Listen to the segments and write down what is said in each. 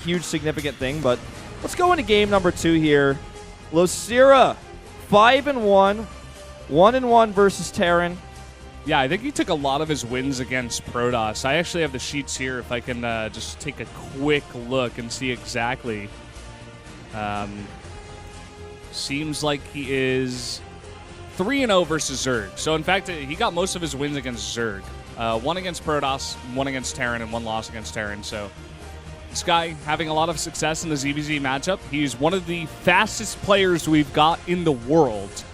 huge significant thing, but let's go into game number 2 here. Losira, 5-1, 1-1 versus Terran. Yeah, I think he took a lot of his wins against Protoss. I actually have the sheets here if I can just take a quick look and see exactly. Seems like he is 3-0 versus Zerg. So, in fact, he got most of his wins against Zerg. 1 against Protoss, 1 against Terran, and 1 loss against Terran. So, this guy having a lot of success in the ZVZ matchup. He's one of the fastest players we've got in the world,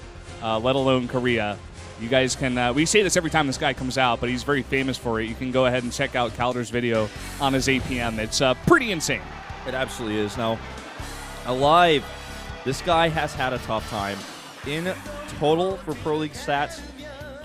let alone Korea. You guys can, we say this every time this guy comes out, but he's very famous for it. You can go ahead and check out Calder's video on his APM. It's pretty insane. It absolutely is. Now, aLive, this guy has had a tough time. In total for Pro League stats,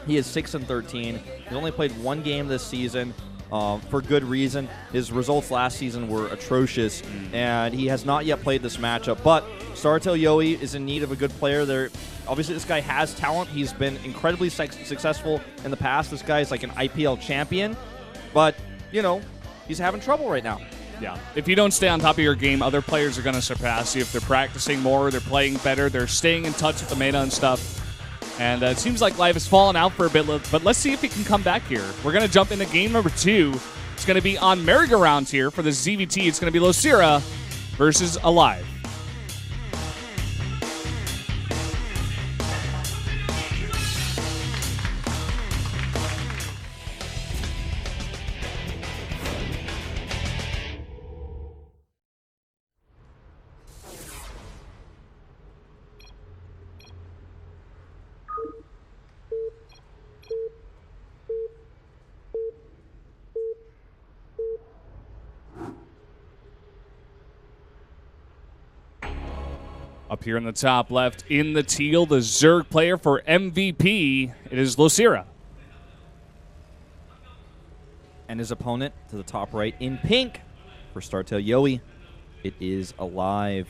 he is 6-13. He's only played 1 game this season. For good reason. His results last season were atrocious, and he has not yet played this matchup. But StarTale-yoe is in need of a good player. There, obviously, this guy has talent. He's been incredibly successful in the past. This guy is like an IPL champion, but, you know, he's having trouble right now. Yeah. If you don't stay on top of your game, other players are going to surpass you. If they're practicing more, they're playing better, they're staying in touch with the meta and stuff. And it seems like Live has fallen out for a bit, but let's see if he can come back here. We're going to jump into game number 2. It's going to be on merry-go-rounds here for the ZVT. It's going to be Losira versus aLive. Up here in the top left, in the teal, the Zerg player for MVP, it is Losira. And his opponent to the top right in pink for StarTale-yoe, it is aLive.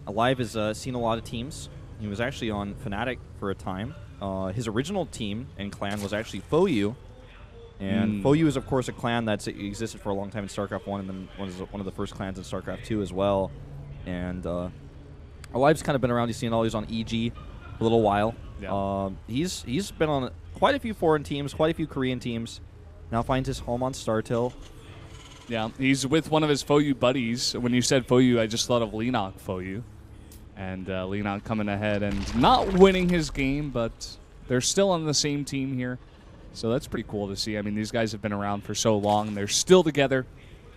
aLive has seen a lot of teams. He was actually on Fnatic for a time. His original team and clan was actually ST-YOE. And ST-YOE is, of course, a clan that's existed for a long time in StarCraft 1 and then was one of the first clans in StarCraft 2 as well. And aLive's kind of been around. You've seen all these on EG a little while. Yeah. He's been on quite a few foreign teams, quite a few Korean teams. Now finds his home on StarTale. Yeah, he's with one of his ST-YOE buddies. When you said ST-YOE, I just thought of Leenock ST-YOE. And Leenock coming ahead and not winning his game, but they're still on the same team here. So that's pretty cool to see. I mean, these guys have been around for so long, and they're still together.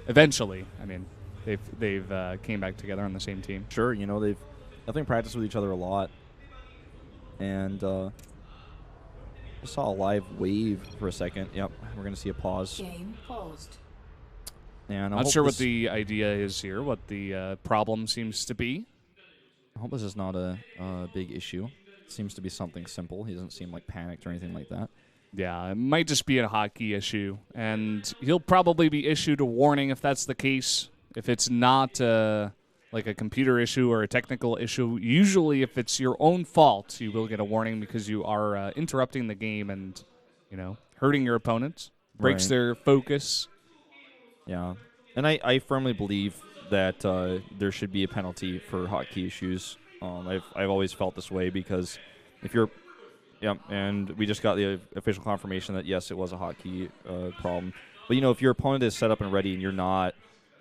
Eventually, I mean, they've came back together on the same team. Sure, you know, they've definitely practiced with each other a lot. And I saw aLive wave for a second. Yep, we're going to see a pause. Game paused. And Not sure what the idea is here, what the problem seems to be. I hope this is not a big issue. It seems to be something simple. He doesn't seem like panicked or anything like that. Yeah, it might just be a hotkey issue, and he'll probably be issued a warning if that's the case. If it's not like a computer issue or a technical issue, usually if it's your own fault, you will get a warning because you are interrupting the game and, you know, hurting your opponent, breaks their focus. Yeah, and I firmly believe that there should be a penalty for hotkey issues. I've always felt this way because if you're and we just got the official confirmation that, yes, it was a hotkey problem. But, you know, if your opponent is set up and ready and you're not,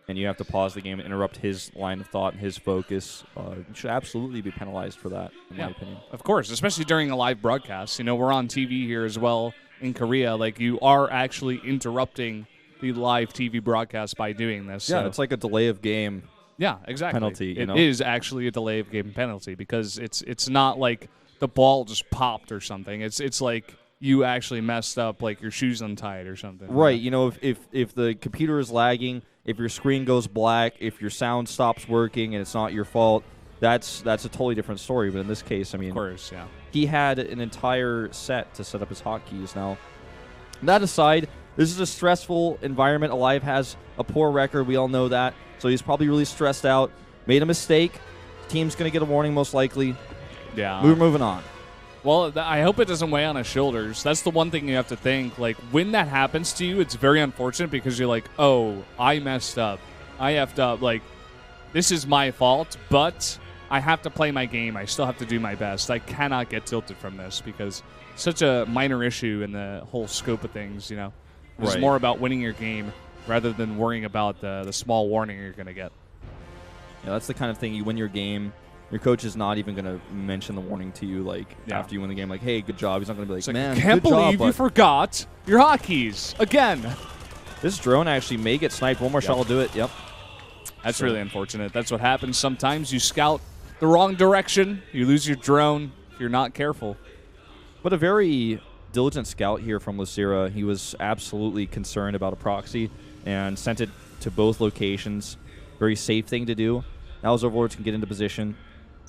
and you have to pause the game and interrupt his line of thought and his focus, you should absolutely be penalized for that, in my opinion. Of course, especially during a live broadcast. You know, we're on TV here as well in Korea. Like, you are actually interrupting the live TV broadcast by doing this. Yeah, so. It's like a delay of game penalty. It is actually a delay of game penalty because it's not like the ball just popped or something. It's like you actually messed up, like your shoes untied or something. Right. You know, if the computer is lagging, if your screen goes black, if your sound stops working and it's not your fault, that's a totally different story. But in this case, I mean, of course, yeah. He had an entire set to set up his hotkeys. Now, that aside, this is a stressful environment. aLive has a poor record. We all know that. So he's probably really stressed out. Made a mistake. Team's going to get a warning most likely. Yeah. We're moving on. Well, I hope it doesn't weigh on his shoulders. That's the one thing you have to think. Like, when that happens to you, it's very unfortunate because you're like, oh, I messed up. I effed up. Like, this is my fault, but I have to play my game. I still have to do my best. I cannot get tilted from this because it's such a minor issue in the whole scope of things, you know. It's Right. more about winning your game rather than worrying about the small warning you're going to get. Yeah, that's the kind of thing you win your game. Your coach is not even going to mention the warning to you, like, after you win the game, like, hey, good job. He's not going to be like, man, I can't good believe job, you forgot your hotkeys again. This drone actually may get sniped. One more shot will do it. Yep. That's really unfortunate. That's what happens sometimes. You scout the wrong direction. You lose your drone if you're not careful. But a very diligent scout here from Losira. He was absolutely concerned about a proxy and sent it to both locations. Very safe thing to do. Now his overlords can get into position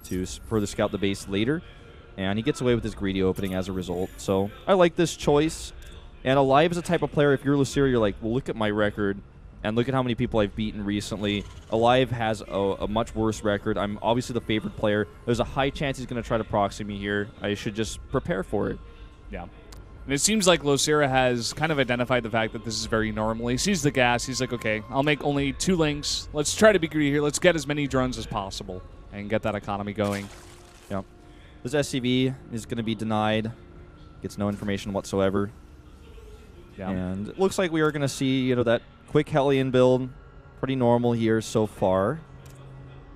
to further scout the base later, and he gets away with his greedy opening as a result. So I like this choice. And aLive is a type of player, if you're Losira, you're like, well, look at my record, and look at how many people I've beaten recently. aLive has a much worse record. I'm obviously the favorite player. There's a high chance he's going to try to proxy me here. I should just prepare for it. Yeah. And it seems like Losira has kind of identified the fact that this is very normal. He sees the gas. He's like, okay, I'll make only 2 links. Let's try to be greedy here. Let's get as many drones as possible and get that economy going. Yeah. This SCV is going to be denied. Gets no information whatsoever. Yeah. And it looks like we are going to see, that quick Hellion build. Pretty normal here so far.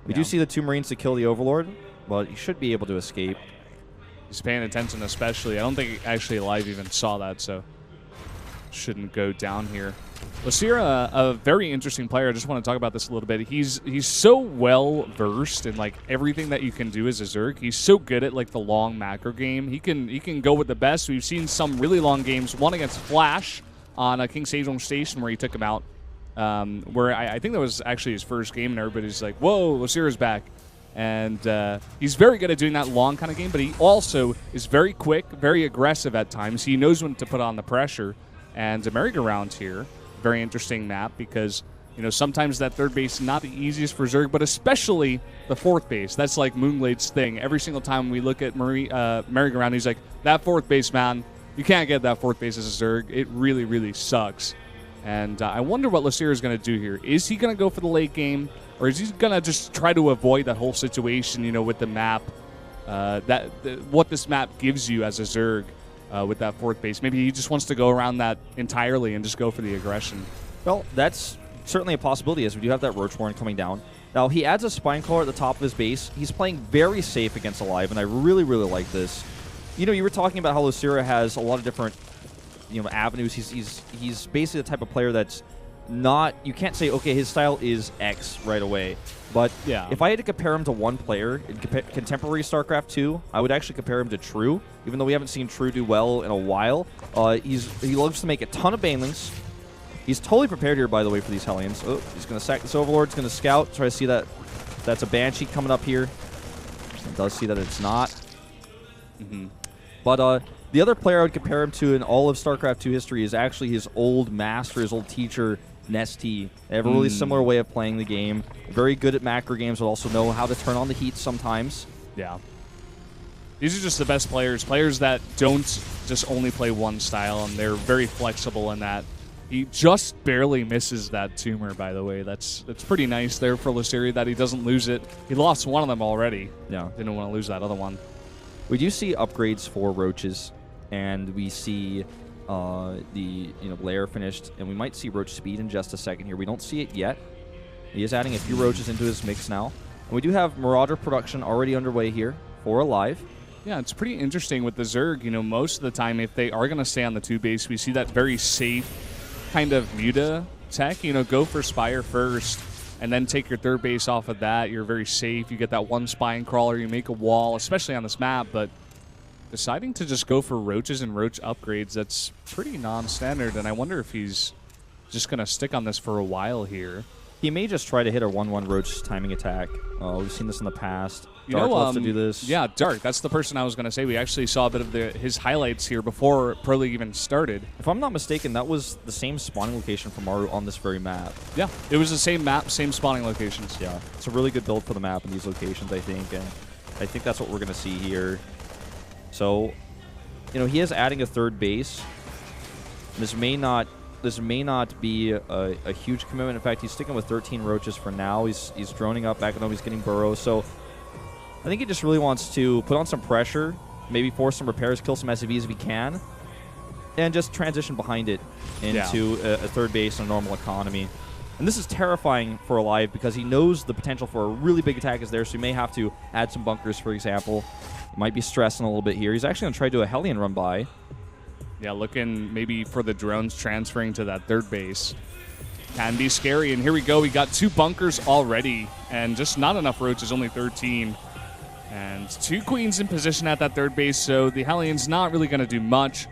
We do see the 2 Marines to kill the Overlord, but he should be able to escape. He's paying attention especially. I don't think actually aLive even saw that, so shouldn't go down here. Losira, a very interesting player. I just want to talk about this a little bit. He's so well versed in like everything that you can do as a Zerg. He's so good at like the long macro game. He can go with the best. We've seen some really long games. One against Flash on King Sejong Station where he took him out. Where I think that was actually his first game, and everybody's like, "Whoa, Losira's back!" And he's very good at doing that long kind of game. But he also is very quick, very aggressive at times. He knows when to put on the pressure. And a merry-go-round here. Very interesting map because, sometimes that third base is not the easiest for Zerg, but especially the fourth base. That's like Moonglade's thing. Every single time we look at merry-go-round, he's like, that fourth base, man, you can't get that fourth base as a Zerg. It really, really sucks. And I wonder what Losira is going to do here. Is he going to go for the late game, or is he going to just try to avoid that whole situation, with the map, what this map gives you as a Zerg? With that fourth base. Maybe he just wants to go around that entirely and just go for the aggression. Well, that's certainly a possibility, as we do have that Roach Warren coming down. Now, he adds a Spine Crawler at the top of his base. He's playing very safe against aLive, and I really, really like this. You were talking about how Losira has a lot of different avenues. He's basically the type of player that's not, you can't say, okay, his style is X right away. But if I had to compare him to one player in contemporary StarCraft 2, I would actually compare him to True, even though we haven't seen True do well in a while. He loves to make a ton of Banelings. He's totally prepared here, by the way, for these Hellions. Oh, he's going to sack this Overlord. He's going to scout, try to see that that's a Banshee coming up here. He does see that it's not. But the other player I would compare him to in all of StarCraft 2 history is actually his old master, his old teacher, Nesty. They have a really similar way of playing the game. Very good at macro games, but also know how to turn on the heat sometimes. Yeah. These are just the best players. Players that don't just only play one style, and they're very flexible in that. He just barely misses that tumor, by the way. That's pretty nice there for Losira that he doesn't lose it. He lost one of them already. Yeah. Didn't want to lose that other one. We do see upgrades for Roaches, and we see the lair finished, and we might see Roach speed in just a second here. We don't see it yet. He is adding a few Roaches into his mix now. And we do have Marauder production already underway here for aLive. Yeah, it's pretty interesting with the Zerg. Most of the time, if they are going to stay on the 2 base, we see that very safe kind of Muta tech. Go for Spire first, and then take your third base off of that. You're very safe. You get that one Spine Crawler. You make a wall, especially on this map, but deciding to just go for Roaches and Roach upgrades, that's pretty non-standard, and I wonder if he's just going to stick on this for a while here. He may just try to hit a 1-1 Roach timing attack. We've seen this in the past. Dark loves to do this. Yeah, Dark. That's the person I was going to say. We actually saw a bit of his highlights here before Pro League even started. If I'm not mistaken, that was the same spawning location for Maru on this very map. Yeah, it was the same map, same spawning locations. Yeah, it's a really good build for the map in these locations, I think, and I think that's what we're going to see here. So, you know, he is adding a third base. This may not be a huge commitment. In fact, he's sticking with 13 roaches for now. He's droning up back at home. He's getting burrows. So I think he just really wants to put on some pressure, maybe force some repairs, kill some SCVs if he can, and just transition behind it into a third base in a normal economy. And this is terrifying for aLive because he knows the potential for a really big attack is there, so he may have to add some bunkers, for example. He might be stressing a little bit here. He's actually going to try to do a Hellion run by. Yeah, looking maybe for the drones transferring to that third base. Can be scary. And here we go. We got 2 bunkers already, and just not enough roaches, only 13. And 2 queens in position at that third base, so the Hellion's not really going to do much.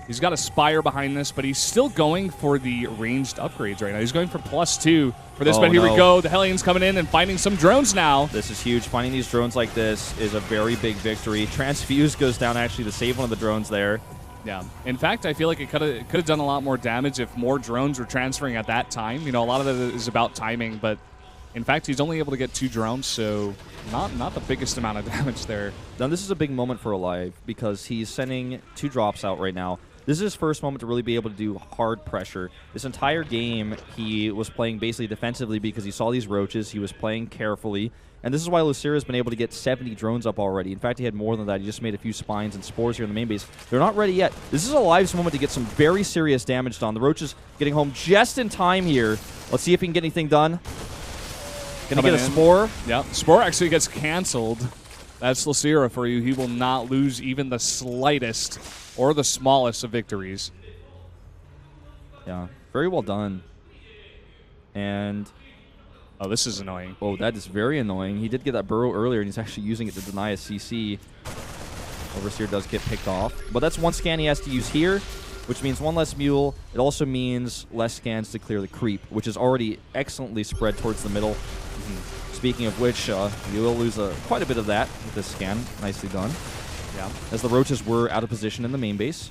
He's got a Spire behind this, but he's still going for the ranged upgrades right now. He's going for +2 for this, but here we go. The Hellion's coming in and finding some drones now. This is huge. Finding these drones like this is a very big victory. Transfuse goes down actually to save one of the drones there. Yeah. In fact, I feel like it could have done a lot more damage if more drones were transferring at that time. You know, a lot of it is about timing, but in fact, he's only able to get 2 drones, so not the biggest amount of damage there. Now, this is a big moment for aLive because he's sending 2 drops out right now. This is his first moment to really be able to do hard pressure. This entire game, he was playing basically defensively because he saw these roaches. He was playing carefully. And this is why Losira has been able to get 70 drones up already. In fact, he had more than that. He just made a few spines and spores here in the main base. They're not ready yet. This is aLive's moment to get some very serious damage done. The roaches getting home just in time here. Let's see if he can get anything done. Gonna get a Spore. Yeah, Spore actually gets canceled. That's Losira for you. He will not lose even the slightest or the smallest of victories. Yeah, very well done. And oh, this is annoying. Oh, that is very annoying. He did get that burrow earlier, and he's actually using it to deny a CC. Overseer does get picked off. But that's 1 scan he has to use here, which means 1 less mule. It also means less scans to clear the creep, which is already excellently spread towards the middle. Speaking of which, you will lose quite a bit of that with this scan. Nicely done. Yeah. As the roaches were out of position in the main base.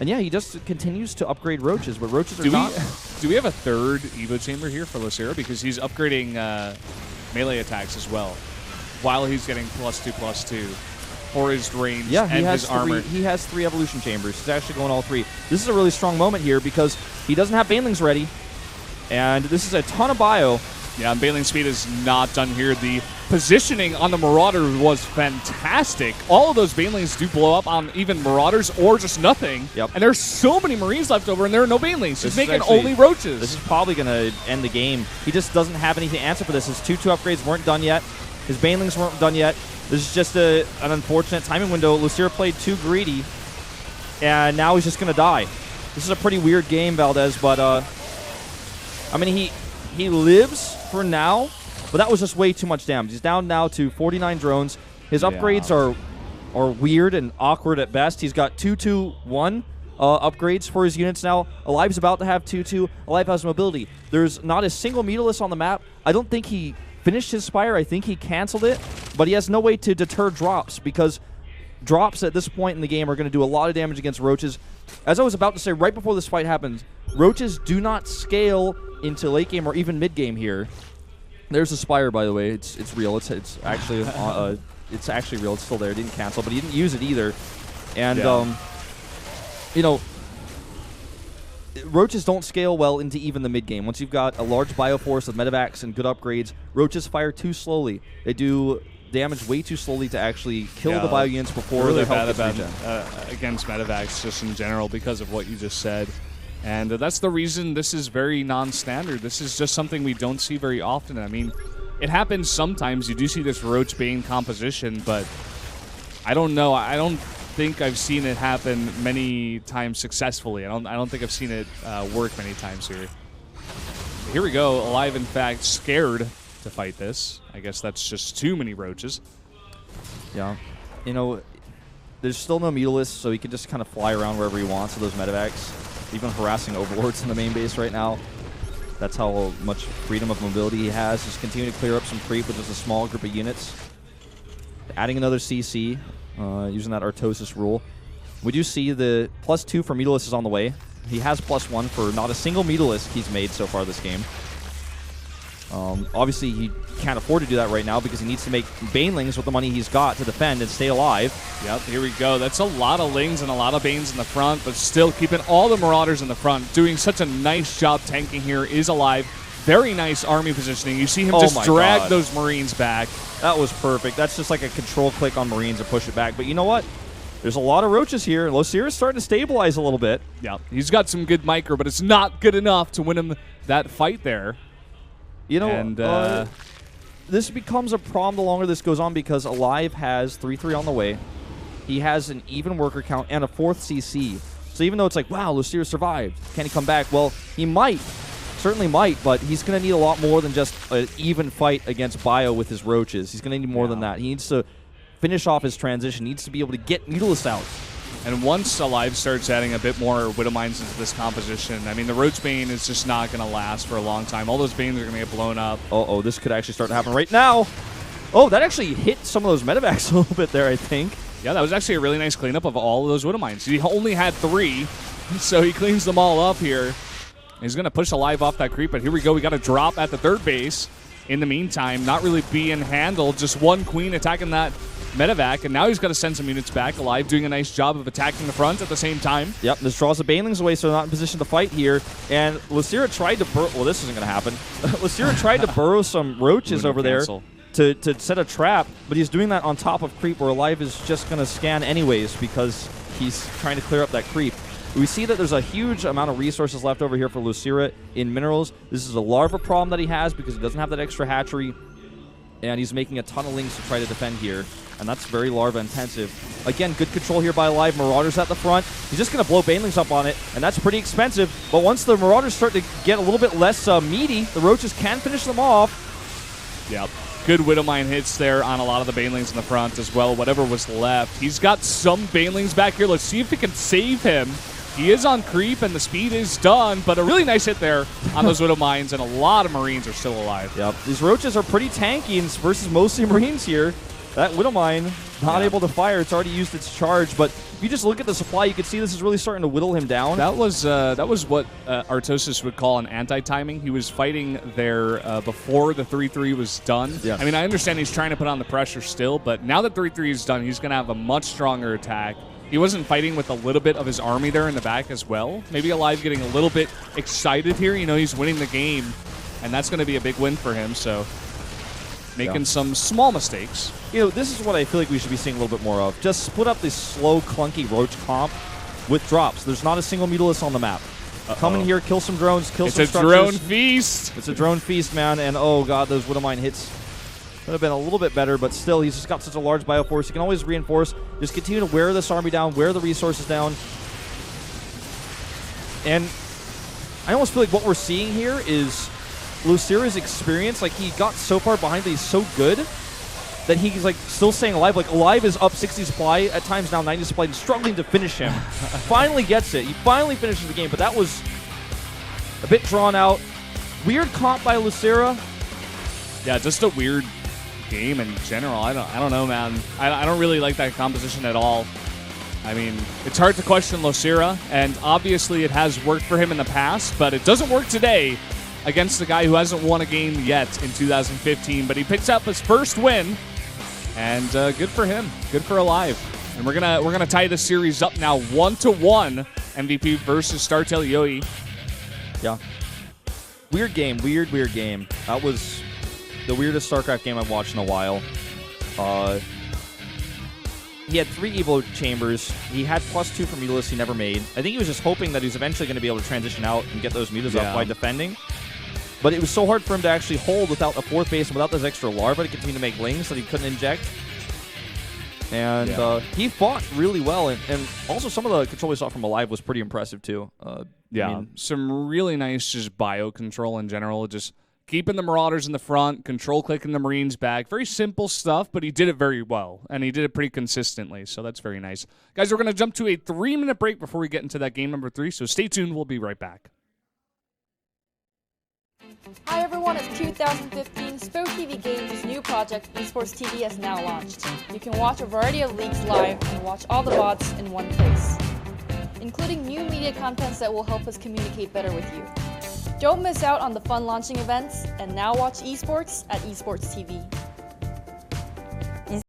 And yeah, he just continues to upgrade roaches, but roaches are not... Do we have a third Evo chamber here for Losira? Because he's upgrading melee attacks as well, while he's getting +2/+2 for his range and his armor. He has 3 evolution chambers. He's actually going all 3. This is a really strong moment here because he doesn't have banelings ready, and this is a ton of bio. Yeah, and Baneling speed is not done here. The positioning on the Marauder was fantastic. All of those Banelings do blow up on even Marauders or just nothing. Yep. And there's so many Marines left over, and there are no Banelings. He's making only roaches. This is probably going to end the game. He just doesn't have anything to answer for this. His 2/2 upgrades weren't done yet. His Banelings weren't done yet. This is just an unfortunate timing window. Losira played too greedy, and now he's just going to die. This is a pretty weird game, Valdez, but I mean, he lives for now, but that was just way too much damage. He's down now to 49 drones. His upgrades are weird and awkward at best. He's got 2/2/1 upgrades for his units now. aLive's about to have 2/2. aLive has mobility. There's not a single Mutalisk on the map. I don't think he finished his Spire. I think he canceled it, but he has no way to deter drops because drops at this point in the game are going to do a lot of damage against roaches. As I was about to say right before this fight happens, roaches do not scale into late game or even mid game here. There's a Spire, by the way. It's real. It's actually it's actually real. It's still there. It didn't cancel, but he didn't use it either. And you know, roaches don't scale well into even the mid game. Once you've got a large bioforce with medevacs and good upgrades, roaches fire too slowly. They do damage way too slowly to actually kill the bio units before really their health bad gets regen. against medevacs just in general because of what you just said. And that's the reason this is very non-standard. This is just something we don't see very often. I mean, it happens sometimes. You do see this Roach Bane composition, but I don't know. I don't think I've seen it happen many times successfully. I don't think I've seen it work many times here. Here we go. aLive, in fact, scared to fight this. I guess that's just too many roaches. Yeah. You know, there's still no Mutalisk, so he can just kind of fly around wherever he wants with those medevacs. Even harassing Overlords in the main base right now. That's how much freedom of mobility he has. Just continue to clear up some creep with just a small group of units. Adding another CC, using that Artosis rule. We do see the +2 for Mutalisk is on the way. He has +1 for not a single Mutalisk he's made so far this game. Obviously, he can't afford to do that right now because he needs to make Banelings with the money he's got to defend and stay alive. Yep, here we go. That's a lot of Lings and a lot of Banes in the front, but still keeping all the Marauders in the front. Doing such a nice job tanking here is aLive. Very nice army positioning. You see him just drag those Marines back. That was perfect. That's just like a control click on Marines and push it back. But you know what? There's a lot of roaches here. Losira's starting to stabilize a little bit. Yeah, he's got some good micro, but it's not good enough to win him that fight there. You know, this becomes a problem the longer this goes on because aLive has 3-3 on the way. He has an even worker count and a 4th CC. So even though it's like, wow, Losira survived, can he come back? Well, he might. Certainly might, but he's going to need a lot more than just an even fight against Bio with his roaches. He's going to need more than that. He needs to finish off his transition. He needs to be able to get Mutalisk out. And once aLive starts adding a bit more Widowmines into this composition, I mean, the Roach Bane is just not going to last for a long time. All those Banes are going to get blown up. Uh-oh, this could actually start to happen right now. Oh, that actually hit some of those medevacs a little bit there, I think. Yeah, that was actually a really nice cleanup of all of those Widowmines. He only had 3, so he cleans them all up here. He's going to push aLive off that creep, but here we go. We got a drop at the 3rd base. In the meantime, not really being handled. Just one Queen attacking that medevac, and now he's got to send some units back. aLive doing a nice job of attacking the front at the same time. Yep, this draws the Banelings away, so they're not in position to fight here. And Losira tried to burrow. Well, this isn't going to happen. Losira tried to burrow some roaches over there to set a trap, but he's doing that on top of creep where aLive is just going to scan anyways because he's trying to clear up that creep. We see that there's a huge amount of resources left over here for Losira in minerals. This is a larva problem that he has because he doesn't have that extra hatchery, and he's making a ton of Lings to try to defend here, and that's very larva intensive. Again, good control here by aLive. Marauders at the front. He's just going to blow Banelings up on it, and that's pretty expensive, but once the Marauders start to get a little bit less meaty, the roaches can finish them off. Yep. Good Widowmine hits there on a lot of the Banelings in the front as well, whatever was left. He's got some Banelings back here. Let's see if he can save him. He is on creep, and the speed is done, but a really nice hit there on those Widowmines, and a lot of Marines are still alive. Yep, these roaches are pretty tanky versus mostly Marines here. That Widowmine not able to fire. It's already used its charge, but if you just look at the supply, you can see this is really starting to whittle him down. That was what Artosis would call an anti-timing. He was fighting there before the 3-3 was done. Yes. I mean, I understand he's trying to put on the pressure still, but now that 3-3 is done, he's going to have a much stronger attack. He wasn't fighting with a little bit of his army there in the back as well. Maybe aLive getting a little bit excited here. You know, he's winning the game, and that's going to be a big win for him. So making some small mistakes. You know, this is what I feel like we should be seeing a little bit more of. Just split up this slow, clunky Roach comp with drops. There's not a single Mutalisk on the map. Come in here, kill some drones, kill some structures. It's a drone feast. It's a drone feast, man, and oh god, those Widowmine hits would have been a little bit better, but still, he's just got such a large bioforce. He can always reinforce. Just continue to wear this army down, wear the resources down. And I almost feel like what we're seeing here is Losira's experience. Like, he got so far behind that he's so good that he's like still staying alive. Like, aLive is up 60 supply, at times now 90 supply, and struggling to finish him. Finally gets it. He finally finishes the game, but that was a bit drawn out. Weird comp by Losira. Yeah, just a weird game in general. I don't know, man. I don't really like that composition at all. I mean, it's hard to question Losira, and obviously it has worked for him in the past, but it doesn't work today against the guy who hasn't won a game yet in 2015. But he picks up his first win, and good for him. Good for aLive. And we're gonna tie this series up now 1-1. MVP versus StarTale-yoe. Yeah. Weird game. Weird game. That was the weirdest StarCraft game I've watched in a while. He had 3 Evo chambers. He had +2 for Mutalisk he never made. I think he was just hoping that he was eventually going to be able to transition out and get those Mutas up by defending. But it was so hard for him to actually hold without a 4th base and without this extra larva to continue to make Lings that he couldn't inject. And he fought really well. And also some of the control we saw from aLive was pretty impressive too. I mean, some really nice just bio control in general. Just keeping the Marauders in the front, control clicking the Marines back. Very simple stuff, but he did it very well, and he did it pretty consistently, so that's very nice. Guys, we're going to jump to a 3-minute break before we get into that game number 3, so stay tuned. We'll be right back. Hi everyone, it's 2015 SPL2015 Games' new project, Esports TV, has now launched. You can watch a variety of leagues live and watch all the bots in one place, including new media contents that will help us communicate better with you. Don't miss out on the fun launching events, and now watch esports at Esports TV.